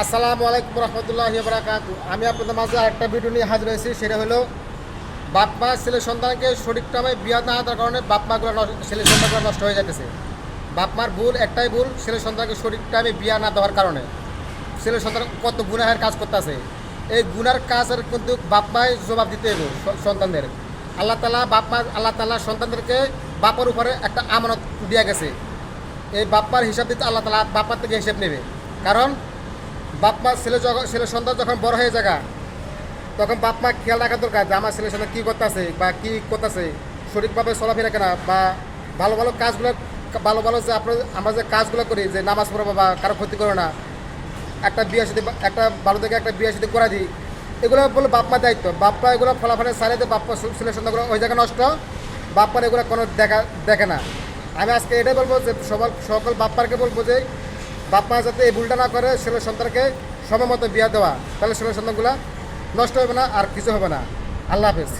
আসসালামু আলাইকুম রহমতুল্লাহি বারাকাতু। আমি আপনাদের মাঝে আরেকটা ভিডিও নিয়ে হাজির হয়েছি। সেটা হলো বাপ মা ছেলে সন্তানকে সঠিক টাইমে বিয়া না দেওয়ার কারণে বাপ মাগুলো ছেলে সন্তানগুলো নষ্ট হয়ে যাইতেছে। বাপ মার ভুল একটাই ভুল, ছেলে সন্তানকে সঠিক টাইমে বিয়া না দেওয়ার কারণে ছেলে সন্তান কত গুনাহের কাজ করতেছে। এই গুনার কাজের কিন্তু বাপ মাই জবাব দিতে হবে সন্তানদের। আল্লাহ তাআলা সন্তানদেরকে বাপার উপরে একটা আমানত দিয়ে গেছে। এই বাপ্পার হিসাব দিতে আল্লাহ তাআলা বাপ্পার থেকে হিসাব নেবে। কারণ বাপমা ছেলে সন্তান যখন বড় হয়ে যাগা তখন বাপমা খেয়াল রাখা দরকার যে আমার ছেলে সন্তান কী করতেছে বা কী করতেছে, সঠিকভাবে চলাফেরা কেনা বা ভালো ভালো কাজগুলো যে আমরা যে কাজগুলো করি, যে নামাজ পড়বো বা কারো ক্ষতি করো না, একটা বিয়ে সাথে একটা ভালো থেকে একটা বিয়ে সাথে করে দিই, এগুলো বলে বাপমার দায়িত্ব। বাপ্পা এগুলো ফলাফলের সারিতে বাপ্পা ছেলে সন্তানগুলো ওই জায়গায় নষ্ট, বাপ্পার এগুলো কোনো দেখে না। আমি আজকে এটাই বলবো যে সকল বাপ্পারকে বলবো যে বাপ মা যাতে এই ভুলটা না করে, ছেলে সন্তানকে সময় মতো বিয়া দেওয়া, তাহলে ছেলে সন্তানগুলো নষ্ট হবে না আর কিছু হবে না। আল্লাহ হাফেজ।